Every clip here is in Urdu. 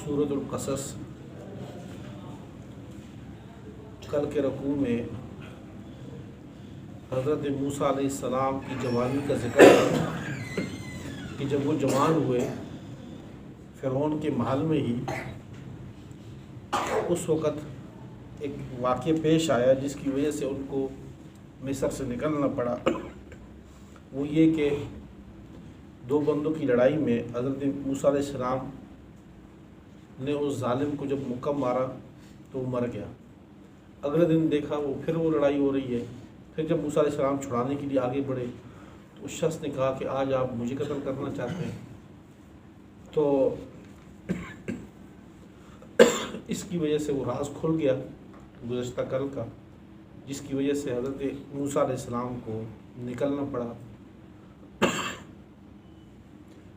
سورۃ القصص کل کے رکوع میں حضرت موسیٰ علیہ السلام کی جوانی کا ذکر ہے کہ جب وہ جوان ہوئے فرعون کے محل میں ہی اس وقت ایک واقعہ پیش آیا جس کی وجہ سے ان کو مصر سے نکلنا پڑا۔ وہ یہ کہ دو بندوں کی لڑائی میں حضرت موسیٰ علیہ السلام نے اس ظالم کو جب مکہ مارا تو وہ مر گیا۔ اگلے دن دیکھا وہ پھر وہ لڑائی ہو رہی ہے۔ پھر جب موسیٰ علیہ السلام چھڑانے کے لیے آگے بڑھے تو اس شخص نے کہا کہ آج آپ مجھے قتل کرنا چاہتے ہیں، تو اس کی وجہ سے وہ راز کھل گیا گزشتہ کل کا، جس کی وجہ سے حضرت موسیٰ علیہ السلام کو نکلنا پڑا۔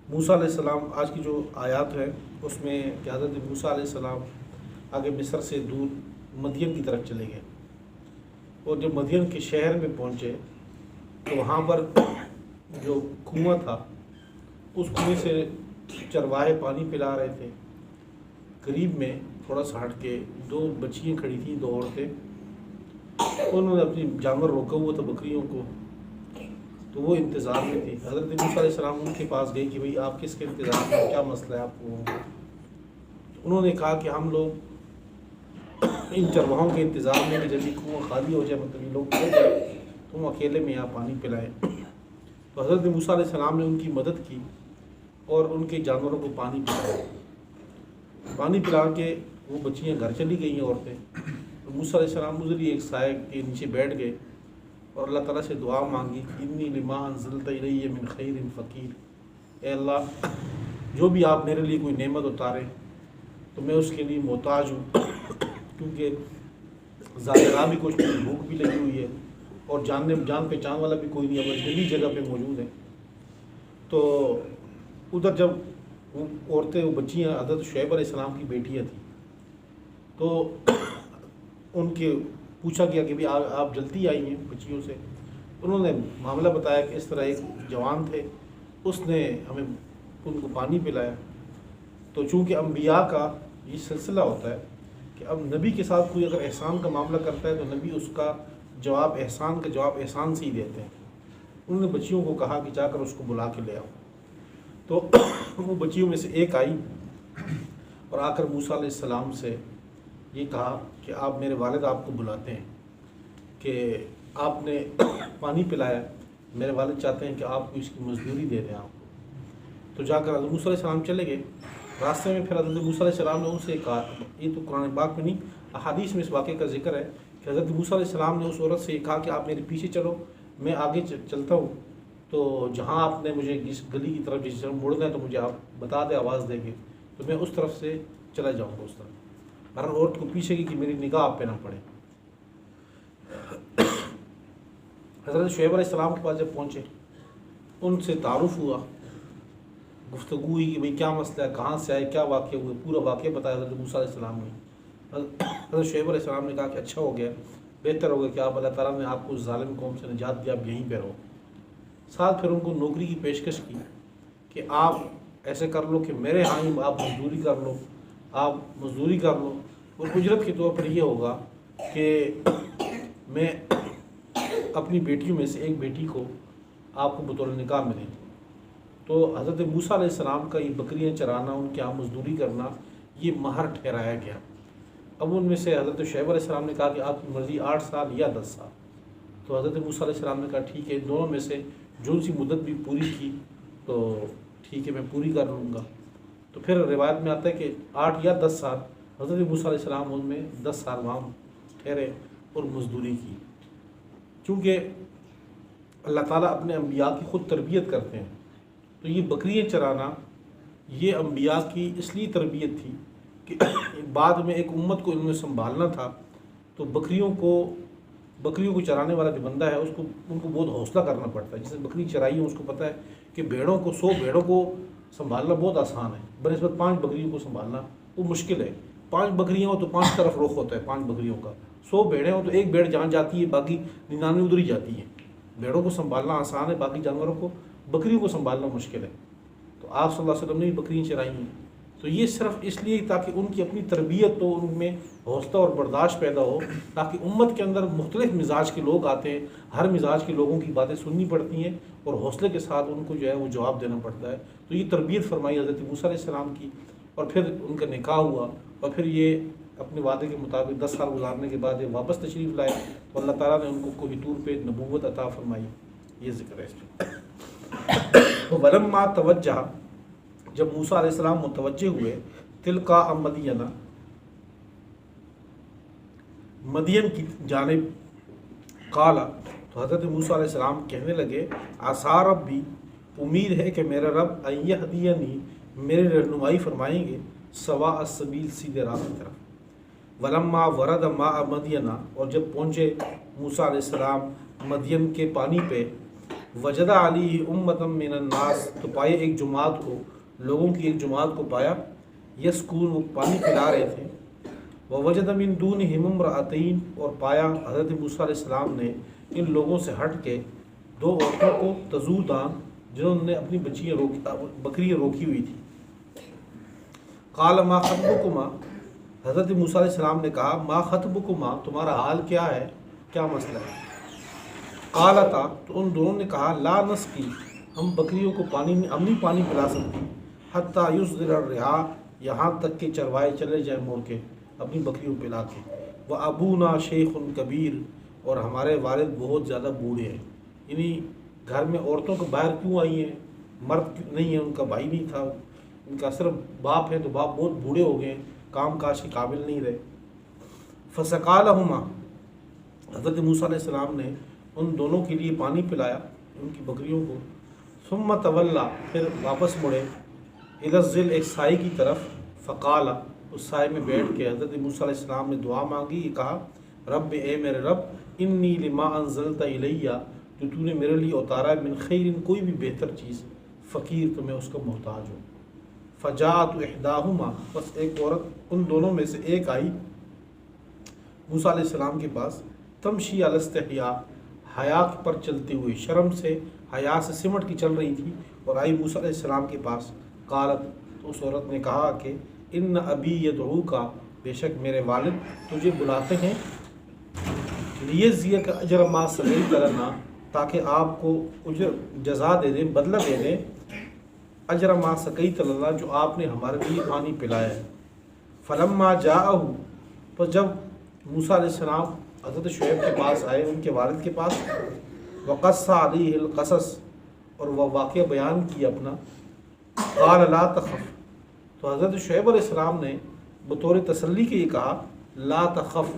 موسیٰ علیہ السلام آج کی جو آیات ہے اس میں کہ حضرت موسیٰ علیہ السلام آگے مصر سے دور مدین کی طرف چلے گئے، اور جب مدین کے شہر میں پہنچے تو وہاں پر جو کنواں تھا اس کنویں سے چرواہے پانی پلا رہے تھے۔ قریب میں تھوڑا سا ہٹ کے دو بچیاں کھڑی تھیں، دو عورتیں، انہوں نے اپنی جانور روکا ہوا تھا بکریوں کو، تو وہ انتظار میں تھی۔ حضرت موسیٰ علیہ السلام ان کے پاس گئے کہ بھئی آپ کس کے انتظار میں، کیا مسئلہ ہے آپ کو؟ انہوں نے کہا کہ ہم لوگ ان چرواہوں کے انتظار میں کہ جلدی کنواں خالی ہو جائے، مطلب یہ لوگ چلے جائے، تم اکیلے میں یہاں پانی پلائے۔ تو حضرت موسیٰ علیہ السلام نے ان کی مدد کی اور ان کے جانوروں کو پانی پلایا۔ پانی پلا کے وہ بچیاں گھر چلی گئیں عورتیں۔ تو موسیٰ علیہ السلام ادھر ہی ایک سائے کے نیچے بیٹھ گئے اور اللہ تعالیٰ سے دعا مانگی کہ انی لما انزلت الی من خیر فقیر، اے اللہ جو بھی آپ میرے لیے کوئی نعمت اتاریں تو میں اس کے لیے محتاج ہوں، کیونکہ ظاہرہ بھی کچھ نہیں، بھوک بھی لگی ہوئی ہے اور جان پہچان والا بھی کوئی نہیں ہے، اجنبی جگہ پہ موجود ہیں۔ تو ادھر جب وہ عورتیں، وہ بچیاں حضرت شعیب علیہ السلام کی بیٹیاں تھیں، تو ان کے پوچھا گیا کہ بھی آپ جلدی آئی ہیں بچیوں سے۔ انہوں نے معاملہ بتایا کہ اس طرح ایک جوان تھے، اس نے ہمیں ان کو پانی پلایا۔ تو چونکہ انبیاء کا یہ سلسلہ ہوتا ہے کہ اب نبی کے ساتھ کوئی اگر احسان کا معاملہ کرتا ہے تو نبی اس کا جواب احسان سے ہی دیتے ہیں۔ انہوں نے بچیوں کو کہا کہ جا کر اس کو بلا کے لے آؤ۔ تو وہ بچیوں میں سے ایک آئی اور آ کر موسیٰ علیہ السلام سے یہ کہا کہ آپ، میرے والد آپ کو بلاتے ہیں کہ آپ نے پانی پلایا، میرے والد چاہتے ہیں کہ آپ کو اس کی مزدوری دے دیں آپ کو۔ تو جا کر حضرت موسیٰ علیہ السلام چلے گئے۔ راستے میں پھر حضرت موسیٰ علیہ السلام نے ان سے کہا، یہ تو قرآن پاک میں نہیں، احادیث میں اس واقعے کا ذکر ہے کہ حضرت موسیٰ علیہ السلام نے اس عورت سے یہ کہا کہ آپ میرے پیچھے چلو، میں آگے چلتا ہوں، تو جہاں آپ نے مجھے جس گلی کی طرف جس طرف مڑنا ہے تو مجھے آپ بتا دیں، آواز دیں گے تو میں اس طرف سے چلا جاؤں گا اس طرف۔ ہر عورت کو پیچھے کی کہ میری نگاہ آپ پہ نہ پڑے۔ حضرت شعیب علیہ السلام کے پاس جب پہنچے، ان سے تعارف ہوا، گفتگو ہوئی کہ بھئی کیا مسئلہ ہے، کہاں سے آئے، کیا واقعہ ہوئے، پورا واقعہ بتایا حضرت موسیٰ علیہ السلام نے۔ حضرت شعیب علیہ السلام نے کہا کہ اچھا ہو گیا، بہتر ہو گیا کہ آپ، اللہ تعالیٰ نے آپ کو ظالم قوم سے نجات دیا، آپ یہیں پہ رہو۔ ساتھ پھر ان کو نوکری کی پیشکش کی کہ آپ ایسے کر لو کہ میرے ہاں ہی آپ مزدوری کر لو، اور اجرت کے طور پر یہ ہوگا کہ میں اپنی بیٹیوں میں سے ایک بیٹی کو آپ کو بطور نکاح میں دیں۔ تو حضرت موسیٰ علیہ السلام کا یہ بکریاں چرانا، ان کے یہاں مزدوری کرنا، یہ مہر ٹھہرایا گیا۔ اب ان میں سے حضرت شعیب علیہ السلام نے کہا کہ آپ کی مرضی 8 سال یا 10 سال۔ تو حضرت موسیٰ علیہ السلام نے کہا ٹھیک ہے، دونوں میں سے جو سی مدت بھی پوری کی تو ٹھیک ہے، میں پوری کر لوں گا۔ تو پھر روایت میں آتا ہے کہ 8 یا 10 سال حضرت موسیٰ علیہ السلام ان میں 10 سال وہاں ٹھہرے اور مزدوری کی۔ چونکہ اللہ تعالیٰ اپنے انبیاء کی خود تربیت کرتے ہیں، تو یہ بکریاں چرانا یہ انبیاء کی اس لیے تربیت تھی کہ بعد میں ایک امت کو انہوں نے سنبھالنا تھا، تو بکریوں کو چرانے والا جو بندہ ہے ان کو بہت حوصلہ کرنا پڑتا ہے۔ جس نے بکری چرائی ہے اس کو پتہ ہے کہ 100 بھیڑوں کو سنبھالنا بہت آسان ہے، بنسبت 5 بکریوں کو سنبھالنا وہ مشکل ہے۔ 5 بکریاں ہوں تو 5 طرف رخ ہوتا ہے 5 بکریوں کا، 100 بھیڑیں ہوں تو ایک بھیڑ جہاں جاتی ہے باقی 99 ادھر ہی جاتی ہیں۔ بھیڑوں کو سنبھالنا آسان ہے، باقی جانوروں کو، بکریوں کو سنبھالنا مشکل ہے۔ تو آپ صلی اللہ علیہ وسلم نے بھی بکریاں چرائی ہیں، تو یہ صرف اس لیے تاکہ ان کی اپنی تربیت ہو، ان میں حوصلہ اور برداشت پیدا ہو، تاکہ امت کے اندر مختلف مزاج کے لوگ آتے ہیں، ہر مزاج کے لوگوں کی باتیں سننی پڑتی ہیں اور حوصلے کے ساتھ ان کو جو ہے وہ جواب دینا پڑتا ہے۔ تو یہ تربیت فرمائی حضرت موسیٰ علیہ السلام کی، اور پھر ان کا نکاح ہوا، اور پھر یہ اپنے وعدے کے مطابق 10 سال گزارنے کے بعد یہ واپس تشریف لائے، تو اللہ تعالیٰ نے ان کو کوہ طور پہ نبوت عطا فرمائی۔ یہ ذکر ہے اس پہ۔ وَلَمَّا تَوَجَّهَ، جب موسیٰ علیہ السلام متوجہ ہوئے، تِلْقَاءَ مَدْیَنَ، مدین کی جانب، قال، تو حضرت موسیٰ علیہ السلام کہنے لگے، عَسَىٰ رَبِّی، امید ہے کہ میرا رب أَن يَهْدِيَنِی، میری رہنمائی فرمائیں گے، سواء السبیل، سیدھے راہ کی طرف۔ وَلَمَّا وَرَدَ مَاءَ مَدْیَنَ، اور جب پہنچے موسیٰ علیہ السلام مدین کے پانی پہ، وجد علیہ امۃ من الناس، تو پائے ایک جماعت کو، لوگوں کی ایک جماعت کو پایا، یسکون، وہ پانی پلا رہے تھے، ووجد من دونہم امرأتین، اور پایا حضرت موسیٰ علیہ السلام نے ان لوگوں سے ہٹ کے 2 عورتوں کو، تذودان، جنہوں نے اپنی بکریاں روکی ہوئی تھی۔ قال ما خطبکما، حضرت موسیٰ علیہ السلام نے کہا، ما خطبکما، تمہارا حال کیا ہے، کیا مسئلہ ہے؟ قالتا، تو ان دونوں نے کہا، لا نسقی، ہم بکریوں کو پانی نہیں پلا سکتی، حتیٰ یصدر الرعاء، یہاں تک کہ چروائے چلے جائیں موڑ کے اپنی بکریوں پلا کے، وابونا شیخ کبیر، اور ہمارے والد بہت زیادہ بوڑھے ہیں۔ یعنی گھر میں عورتوں کو باہر کیوں آئی ہیں، مرد نہیں ہے، ان کا بھائی نہیں تھا، ان کا صرف باپ ہے، تو باپ بہت بوڑھے ہو گئے، کام کاج کے قابل نہیں رہے۔ فسقا لہما، حضرت موسیٰ علیہ السلام نے ان دونوں کے لیے پانی پلایا، ان کی بکریوں کو۔ ثم تولا، پھر واپس مڑے، الی الظل، ایک سائے کی طرف، فقال، اس سائے میں بیٹھ کے حضرت موسیٰ علیہ السلام نے دعا مانگی، یہ کہا، رب، اے میرے رب، انی لما انزلت الیہ، جو تو نے میرے لیے اتارا ہے، من خیر، کوئی بھی بہتر چیز، فقیر، تو میں اس کا محتاج ہوں۔ فجاءت احداہما، بس ایک عورت ان دونوں میں سے ایک آئی موسیٰ علیہ السلام کے پاس، تمشی علی استحیاء، حیا پر چلتے ہوئے، شرم سے، حیا سے سمٹ کی چل رہی تھی، اور آئی موسیٰ علیہ السلام کے پاس۔ قالت، تو اس عورت نے کہا کہ ان ابی یدعوک، بے شک میرے والد تجھے بلاتے ہیں، لیجزیک اجر ما سقیت لنا، تاکہ آپ کو اجر، جزا دے دیں، بدلہ دے دیں، اجر ما سقیت لنا، جو آپ نے ہمارے لیے پانی پلایا ہے۔ فلما جاءہ، تو جب موسیٰ علیہ السلام حضرت شعیب کے پاس آئے، ان کے والد کے پاس، وقص علیہ القصص، اور وہ واقعہ بیان کیا اپنا، قال لا تخف، تو حضرت شعیب علیہ السلام نے بطور تسلی کے یہ کہا، لا تخف،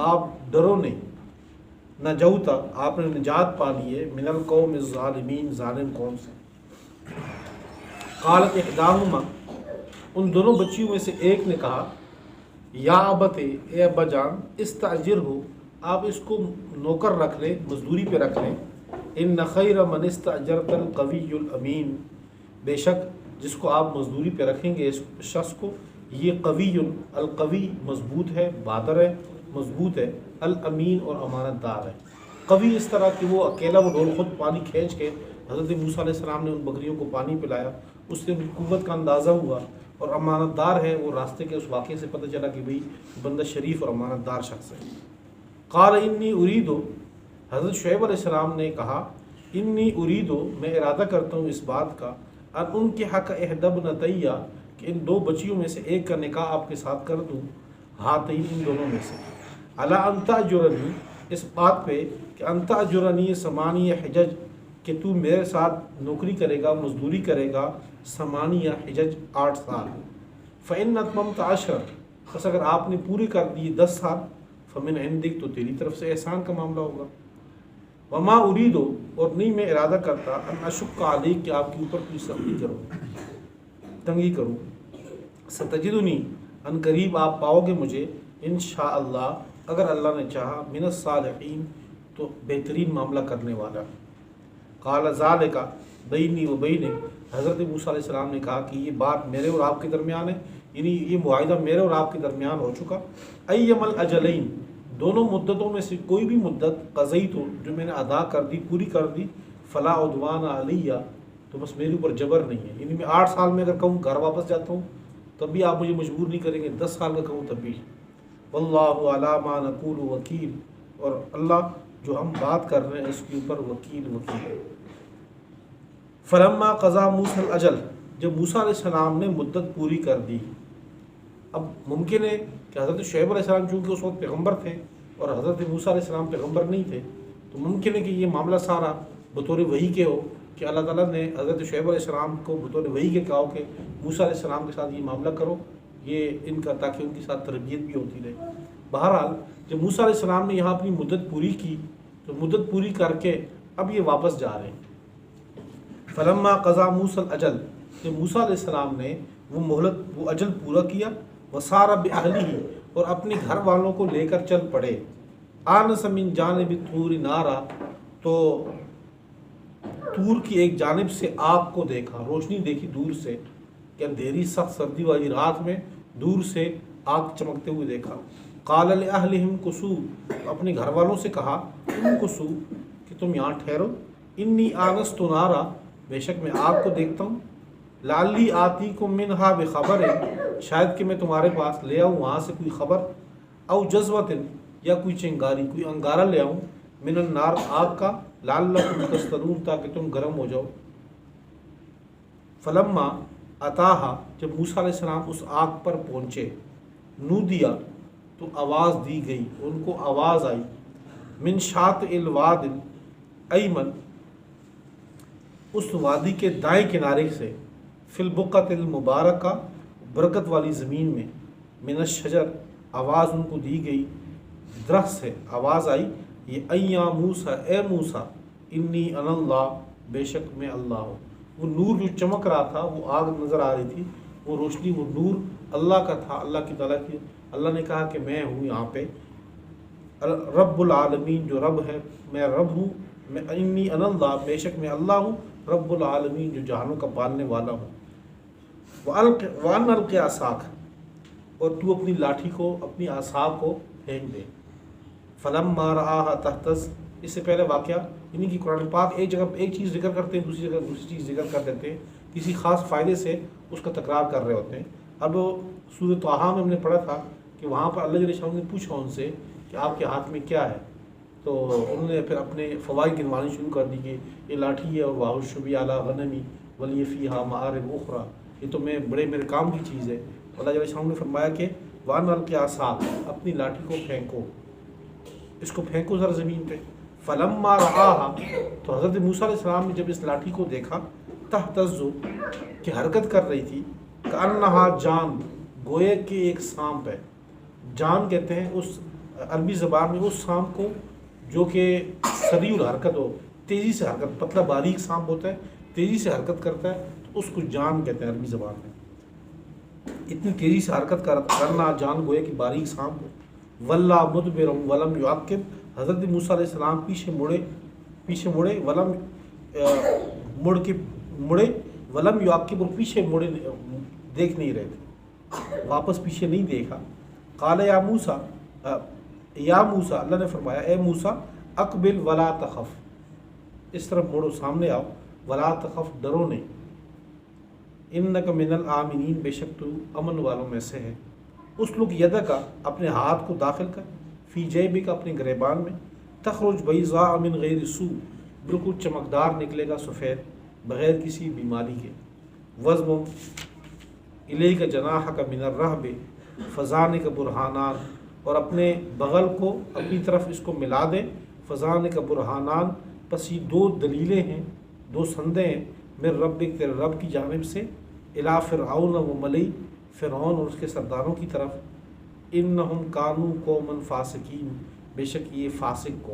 آپ ڈرو نہیں، نجوتا، آپ نے نجات پا لی ہے، من القوم الظالمین، ظالم قوم سے۔ قالت احداہما، ان دونوں بچیوں میں سے ایک نے کہا، یا ابت، اے ابا جان، استاجر ہو، آپ اس کو نوکر رکھ لیں، مزدوری پہ رکھ لیں، ان خیر من استاجرت القوی الامین، بے شک جس کو آپ مزدوری پہ رکھیں گے، اس شخص کو، یہ قوی، القوی مضبوط ہے، بہادر ہے، مضبوط ہے، الامین، اور امانت دار ہے۔ قوی اس طرح کہ وہ اکیلا وہ ڈول خود پانی کھینچ کے، حضرت موسیٰ علیہ السلام نے ان بکریوں کو پانی پلایا، اس سے ان کی قوت کا اندازہ ہوا، اور امانت دار ہے، وہ راستے کے اس واقعے سے پتہ چلا کہ بھئی بندہ شریف اور امانت دار شخص ہے۔ قال انی اریدو، حضرت شعیب علیہ السلام نے کہا، انی اریدو، میں ارادہ کرتا ہوں اس بات کا، ان کے حق احدب نتیہ، کہ ان 2 بچیوں میں سے ایک کا نکاح آپ کے ساتھ کر دوں، ہاتین، ان دونوں میں سے، علی ان تاجرنی، اس بات پہ کہ ان تاجرنی ثمانیہ حجج، کہ تو میرے ساتھ نوکری کرے گا، مزدوری کرے گا، ثمانیہ حجج، 8 سال، فإن اتممت 10، بس اگر آپ نے پوری کر دی 10 سال، فمن عندک، تو تیری طرف سے احسان کا معاملہ ہوگا۔ وما اریدو، اور نہیں میں ارادہ کرتا، ان اشق علیک، کہ آپ کے اوپر کوئی سختی کروں، تنگی کروں، ستجدنی، ان قریب آپ پاؤ گے مجھے، انشاءاللہ، اگر اللہ نے چاہا، من الصالحین، تو بہترین معاملہ کرنے والا۔ قال ذالک بینی و بینک، حضرت موسیٰ علیہ السلام نے کہا کہ یہ بات میرے اور آپ کے درمیان ہے، یعنی یہ معاہدہ میرے اور آپ کے درمیان ہو چکا، ایم الاجلین، دونوں مدتوں میں سے کوئی بھی مدت، قضیت ہو، جو میں نے ادا کر دی، پوری کر دی، فلا عدوان علیہ، تو بس میرے اوپر جبر نہیں ہے، یعنی میں 8 سال میں اگر کہوں گھر واپس جاتا ہوں تب بھی آپ مجھے مجبور نہیں کریں گے، 10 سال کا کہوں تب بھی۔ واللہ علی ما نقول وکیل، اور اللہ جو ہم بات کر رہے ہیں اس کے اوپر وکیل ہے۔ فلما قضا موسیٰ الاجل، جب موسیٰ علیہ السلام نے مدت پوری کر دی، اب ممکن ہے کہ حضرت شعیب علیہ السلام چونکہ اس وقت پیغمبر تھے اور حضرت موسیٰ علیہ السلام پیغمبر نہیں تھے، تو ممکن ہے کہ یہ معاملہ سارا بطور وحی کے ہو، کہ اللہ تعالیٰ نے حضرت شعیب علیہ السلام کو بطور وحی کے کہا ہو کہ موسیٰ علیہ السلام کے ساتھ یہ معاملہ کرو، یہ ان کا، تاکہ ان کے ساتھ تربیت بھی ہوتی رہے۔ بہرحال جب موسیٰ علیہ السلام نے یہاں اپنی مدت پوری کی تو مدت پوری کر کے اب یہ واپس جا رہے ہیں۔ فلما قضا موسیٰ الاجل، جب موسیٰ علیہ السلام نے وہ اجل پورا کیا، وسار بأہلہ، اور اپنے گھر والوں کو لے کر چل پڑے، آنس من جانب طور نارا، تو طور کی ایک جانب سے آگ کو دیکھا، روشنی دیکھی دور سے، کہ اندھیری سخت سردی والی رات میں دور سے آگ چمکتے ہوئے دیکھا۔ قال لأہلہم کسو، اپنے گھر والوں سے کہا کسو کہ تم یہاں ٹھہرو، انی آنست نارا، بے شک میں آگ کو دیکھتا ہوں، لعلی آتیکم منہا بخبر، شاید کہ میں تمہارے پاس لے آؤں وہاں سے کوئی خبر، او جذوۃ، یا کوئی چنگاری، کوئی انگارہ لے آؤں، من النار، آگ کا، لعلکم تسترون، تاکہ تم گرم ہو جاؤ۔ فلما اتاہا، جب موسیٰ علیہ السلام اس آگ پر پہنچے، نودیا، تو آواز دی گئی، ان کو آواز آئی، من شاطئ الواد الایمن، اس وادی کے دائیں کنارے سے، فی البقعۃ المبارکہ، برکت والی زمین میں، من الشجر، آواز ان کو دی گئی درخت سے، آواز آئی، یہ ایا موسیٰ، اے موسیٰ، انی انا اللہ، بے شک میں اللہ ہوں۔ وہ نور جو چمک رہا تھا، وہ آگ نظر آ رہی تھی، وہ روشنی، وہ نور اللہ کا تھا، اللہ کی تعالیٰ کی۔ اللہ نے کہا کہ میں ہوں یہاں پہ رب العالمین، جو رب ہے، میں رب ہوں، میں انی انا اللہ، بے شک میں اللہ ہوں، رب العالمین، جو جہانوں کا پالنے والا ہوں۔ وَأَنْ أَلْقِ عَصَاكَ، اور تو اپنی لاٹھی کو، اپنی عصا کو پھینک دے۔ فَلَمَّا رَآهَا تَهْتَزُّ، اس سے پہلے واقعہ یعنی کہ قرآن پاک ایک جگہ ایک چیز ذکر کرتے ہیں، دوسری جگہ دوسری چیز ذکر کر دیتے ہیں، کسی خاص فائدے سے اس کا تکرار کر رہے ہوتے ہیں۔ اب سورۃ طٰہٰ میں ہم نے پڑھا تھا کہ وہاں پر اللہ جل شانہ نے پوچھا ان سے کہ آپ کے ہاتھ میں کیا ہے، تو انہوں نے پھر اپنے فوائد گنوانے شروع کر دی کہ یہ لاٹھی ہے، اور وَأَحُشُّ بِهَا عَلَىٰ غَنَمِي وَلِيَ فِيهَا مَآرِبُ أُخْرَىٰ، یہ تو میرے کام کی چیز ہے۔ اللہ جل شانہ نے فرمایا کہ وَأَنْ أَلْقِ عَصَاكَ، اپنی لاٹھی کو پھینکو، اس کو پھینکو ذرا زمین پہ۔ فَلَمَّا رَآهَا، تو حضرت موسیٰ علیہ السلام نے جب اس لاٹھی کو دیکھا، تَهْتَزُّ، کہ حرکت کر رہی تھی، كَأَنَّهَا جان، گویا کہ ایک سانپ ہے۔ جان کہتے ہیں اس عربی زبان میں اس سانپ کو جو کہ سریع الحرکت ہو، تیزی سے حرکت، پتلا باریک سانپ ہوتا ہے، تیزی سے حرکت کرتا ہے، تو اس کو جان کہتے ہیں عربی زبان میں۔ اتنی تیزی سے حرکت کرنا، جان گویا کہ باریک سانپ ہو۔ وَلَّا مُدْبِرًا وَلَمْ يُعَقِّبْ، حضرت موسیٰ علیہ السلام پیچھے مڑے، ولم مڑے، ولم یعقب، اور پیچھے مڑے دیکھ نہیں رہے تھے، واپس پیچھے نہیں دیکھا۔ قال یا موسیٰ، اللہ نے فرمایا اے موسیٰ، اقبل ولا تخف، اس طرف مڑو، سامنے آؤ، ولا تخف، ڈرو نہیں، انک من الآمنین، بے شک تو امن والوں میں سے ہے۔ اسلک یدک، اپنے ہاتھ کو داخل کر، فی جیبک، اپنے گریبان میں، تخرج بیضاء من غیر سوء، بالکل چمکدار نکلے گا، سفید، بغیر کسی بیماری کے۔ وضمم الیک جناحک من الرہب فذانک برہانان، اور اپنے بغل کو اپنی طرف اس کو ملا دیں، فذانک برہانان، پس یہ 2 دلیلیں ہیں، 2 سندیں ہیں، من ربک، تیرے رب کی جانب سے، الی فرعون و ملئی، فرعون اور اس کے سرداروں کی طرف، انہم کانوا قوما فاسقین، بے شک یہ فاسق قوم